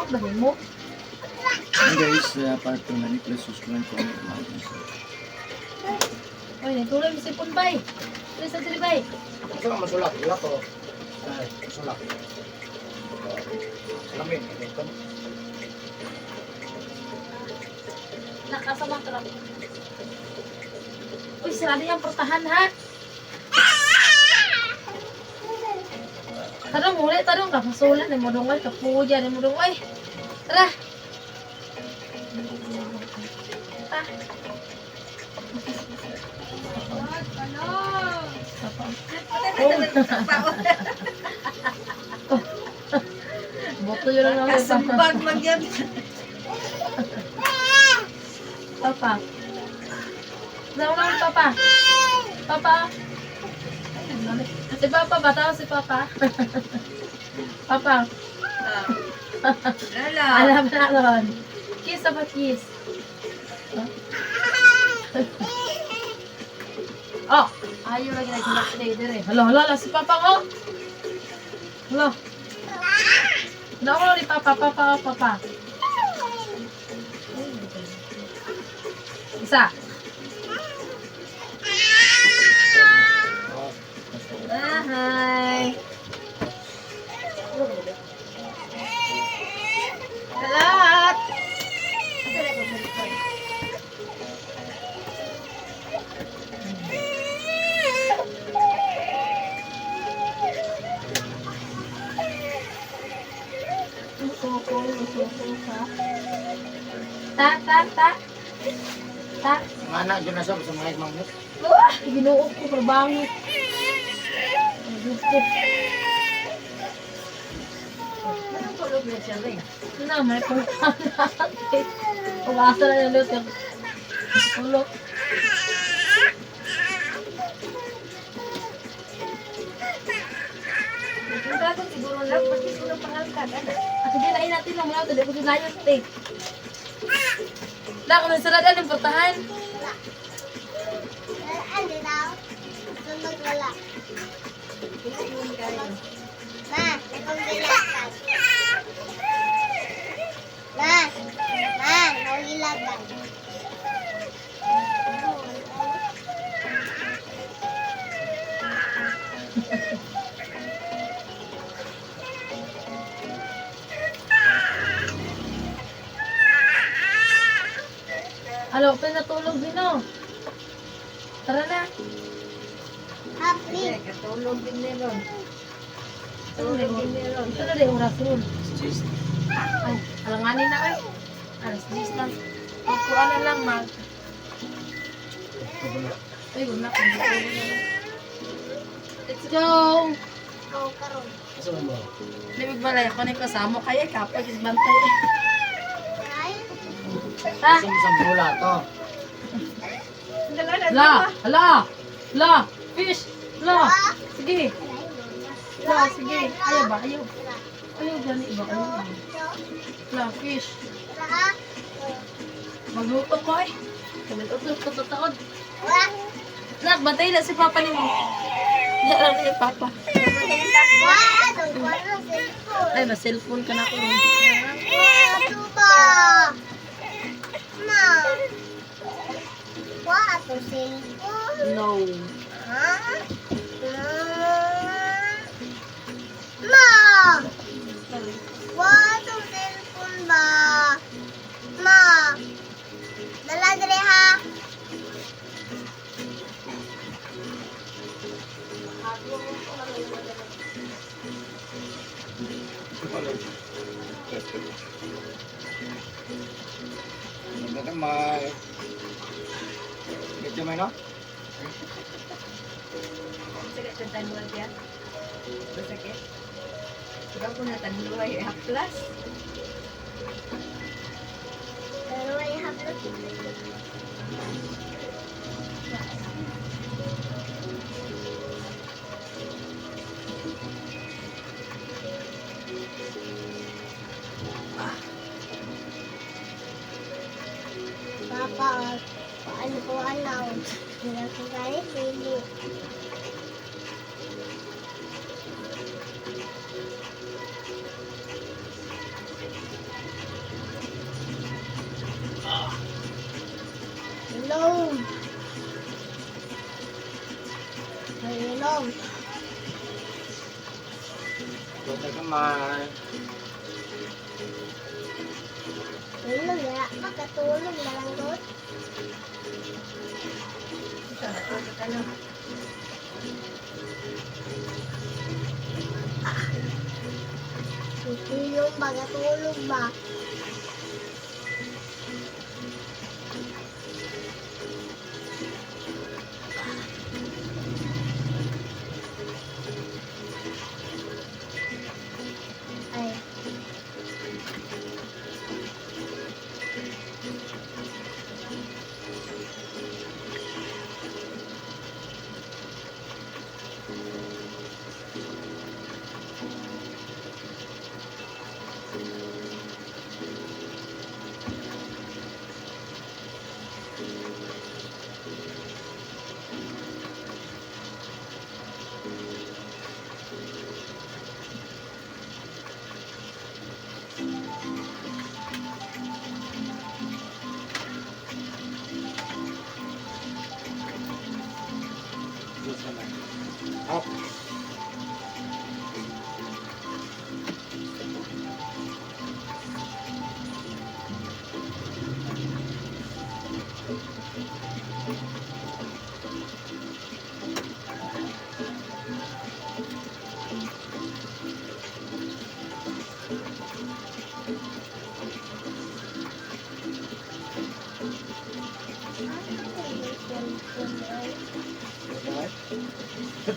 Hamak ba mo? Hey guys, part 2 na ni please subscribe, comment, like. Oy, nagtuloy mo si Punbay. Tuloy sa Dilibay. Gusto ka masulat? Wala ko. Masulat. Salamin. Nakasamang trap. Uy, sarado yung portahan ha. Tarong ulit, tarong ka. Pasulan, ni mo dungay, kapuya, ni mo dungay. Tara. Ah. Boto yun lang namin. Kasambag man yan. Papa. Saan lang Papa? Papa. Si Papa, bataw si Papa. Papa. Lala. Alam na ron. Kiss apa kiss? Oh, ayaw lagi nag-stay dire. Hala, si Papa ko. Hala. Nakulo ni Papa. Isa. Hi. Salat. Ta. Mana dyan na siya sa mga mamut. Wah, ginuog ko trabaho. Gusto. Tulog na siya rin. Na, may pagkakas. Pag-asa na yung luto. Tulog. Ang dragon siguro lang. Pati siguro pangalkan. At hindi na natin ng mga ito. Dahil ko dinayon steak. Na, kung nasaradan yung portahan. Ano daw? Sunod wala. Tingnan kayo. Ma, nakugilagan. Ma, nakugilagan. Halo, pinatulog din o. Tara na. Happy. Katulog din meron. Tulog din meron. Ito na rin oras ron. Ay, alanganin na ay. Alas 10 lang. Magkuha na lang mag. Ay, wala ko. Let's go! Go karon. Asa mo? Limig balay ako na yung kasama kaya kapag isbantay. Ay, Ha? Asa mo sa bula to? La! Fish! La! Sige! La, sige. Ayaw ba? Ayaw. Ayaw gani ba? Ayaw. La, fish. saka, Magluto ko eh. Magluto ko tataod. wala. Nagbantay na si Papa ni mo. Diyan na yung Papa. Wala, wala cellphone. Ay, ma-cellphone ka na ako. Wala, tuba. Ma. Wala to cellphone. No. Ha? Ma. Wala to cellphone ba? Ma. Dala dire ha. Magdamay. Medyo may no? Sakit sa tanwag yan. Masakit. Ikaw po na tanwag. Haplas. Pero ay haplos. Papa, paano ko alam? Hindi ko kaya pili. Ilong. May ilong. Huwag na kamay. Ilong, wala pa. Katulog na lang doon. Ano ka lang? Ilong ba? Katulog ba? Ay. Diyos naman. Up.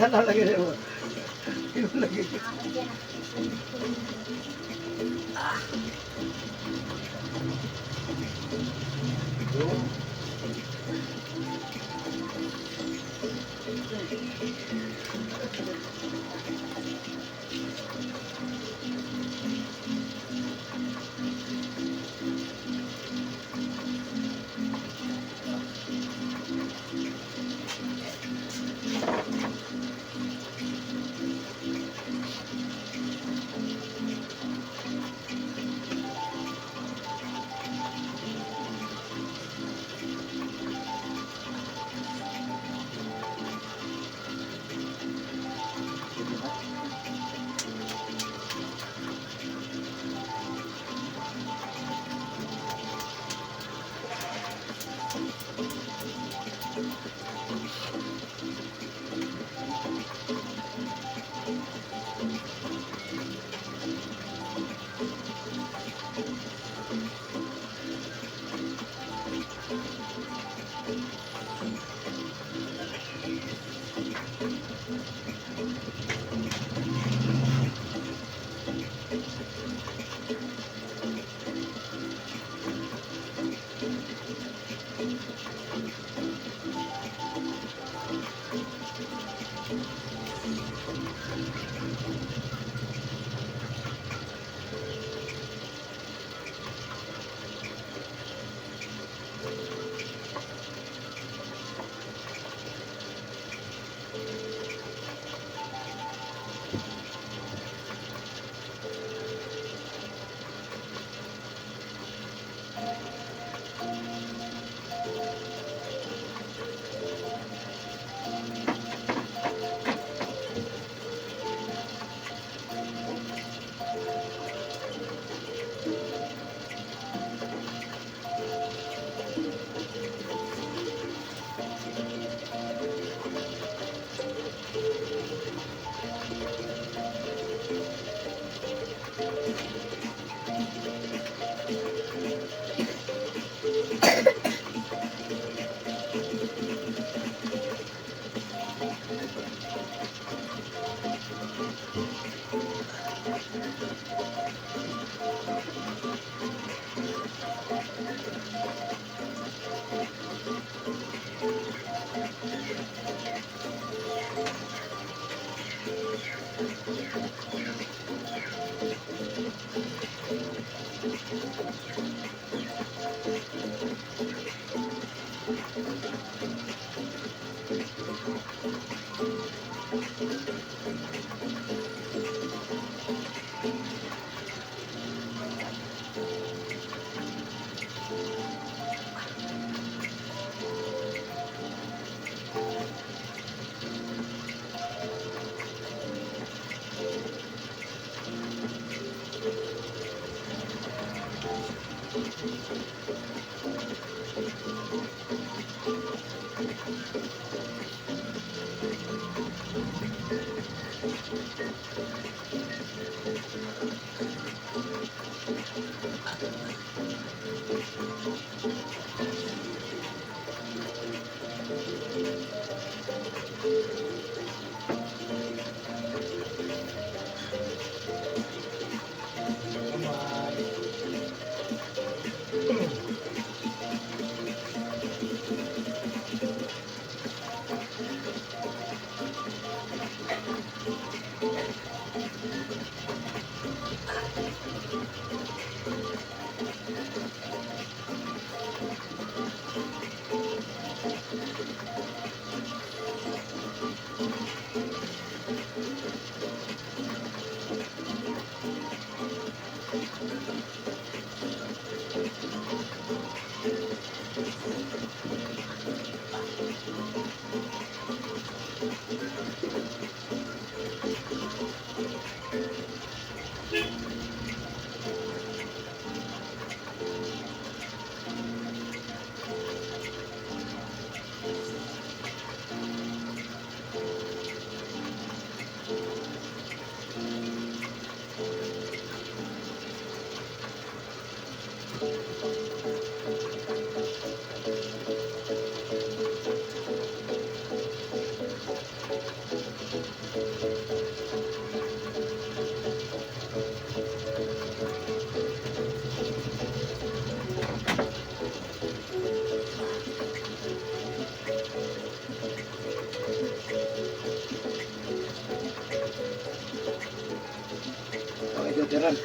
Tanaw lagi rin mo. Yung lagi. Okay, ito, tiran.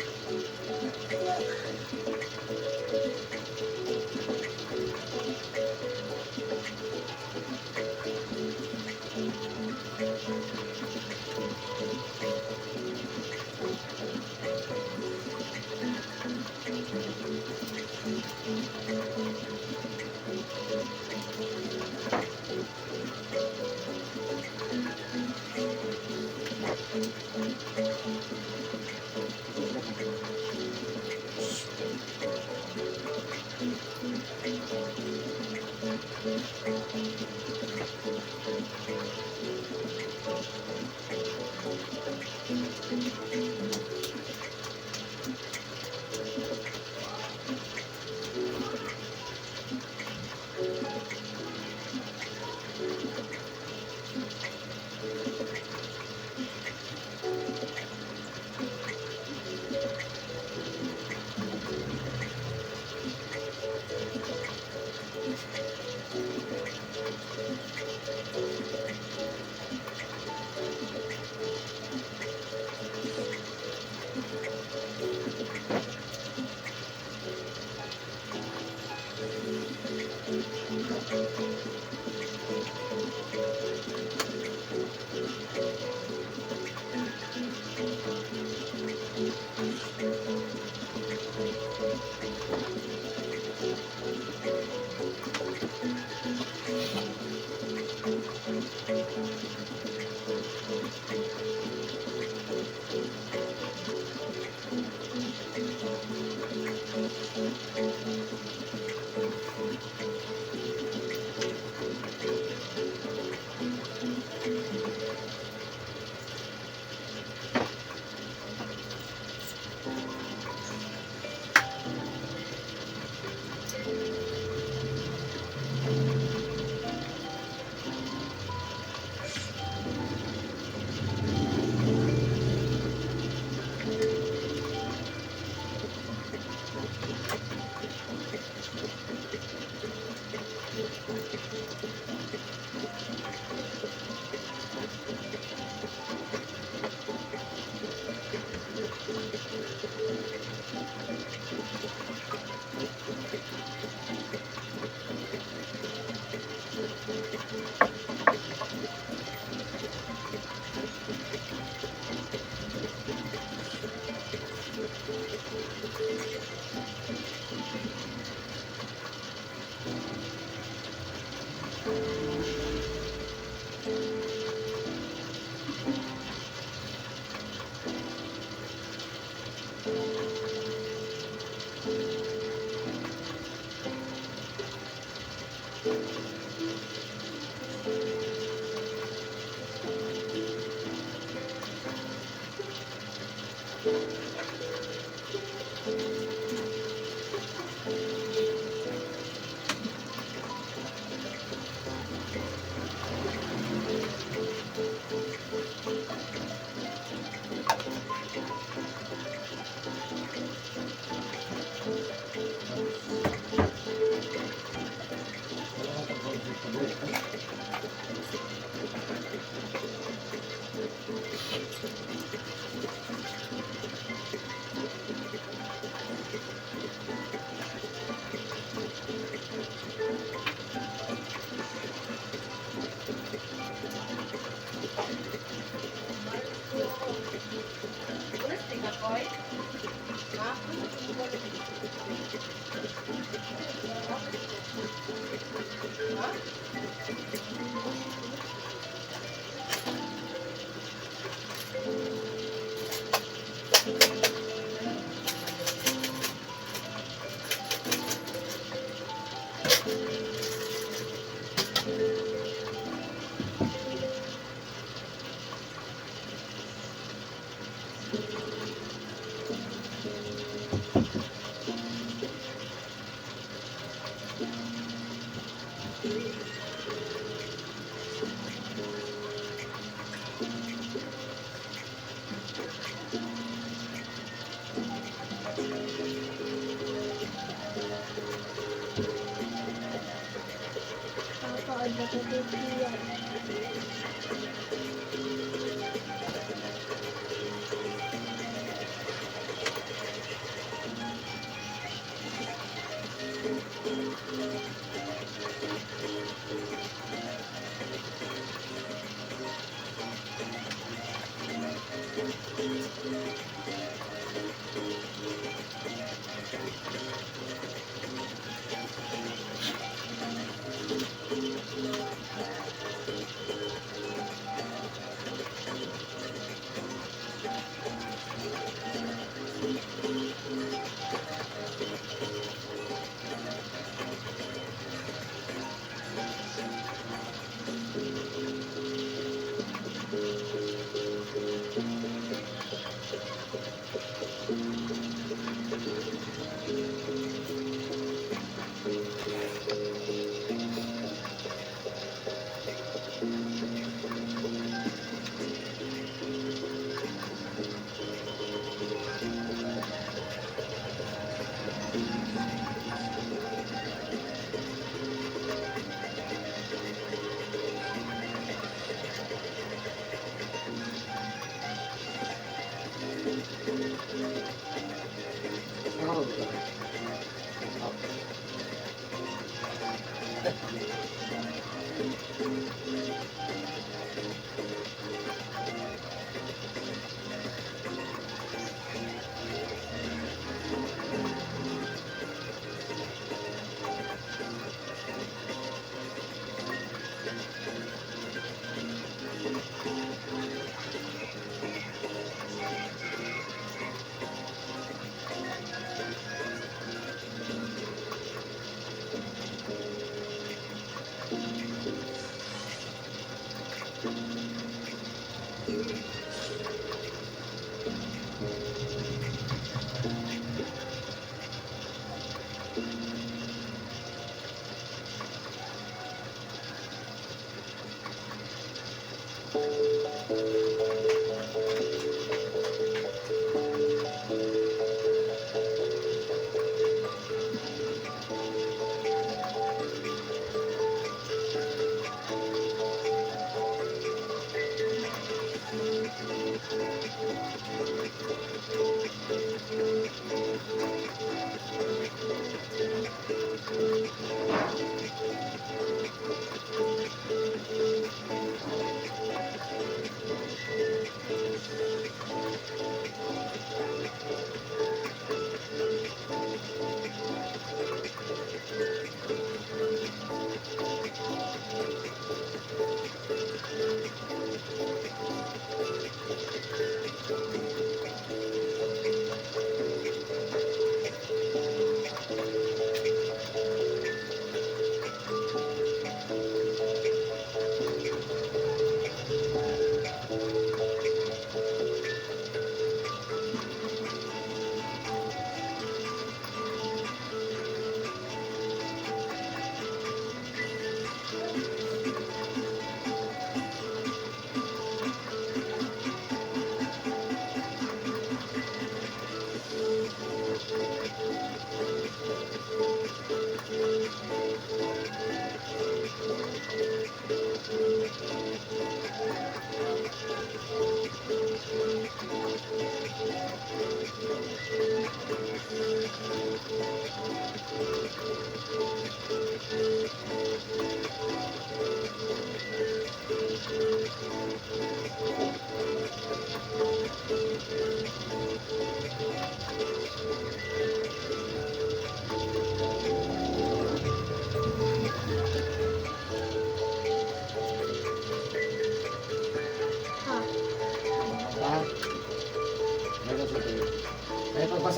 Papa, ada kepikiran.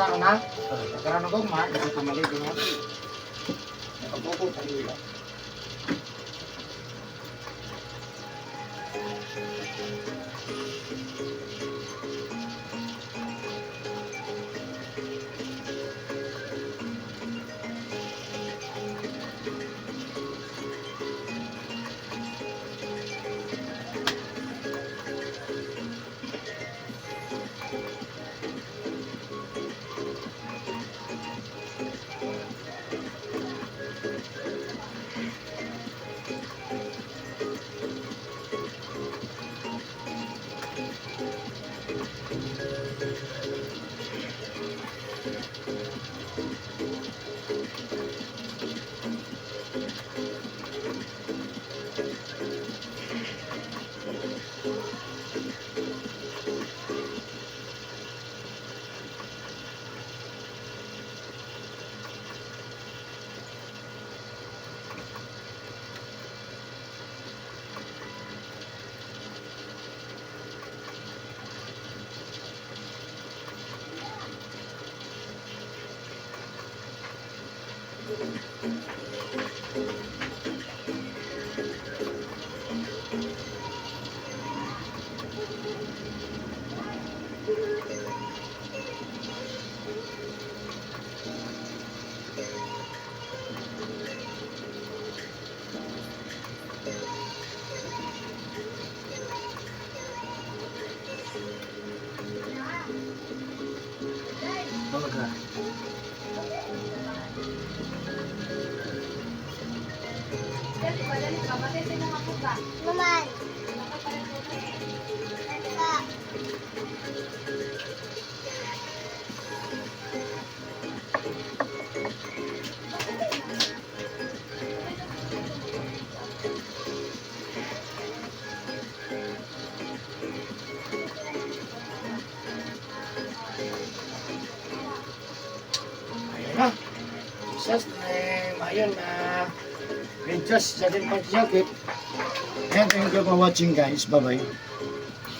ka na? Nagkaroon ng gugma, kasi pamaligo nga. Nakabuko pa nila. Talaga. Dali ka. Bakit sino nga po ba? Naman. Ka. Ayun na. Jesus name. Ayun na. We just sa din pagsakit. And thank you for watching guys. Bye-bye.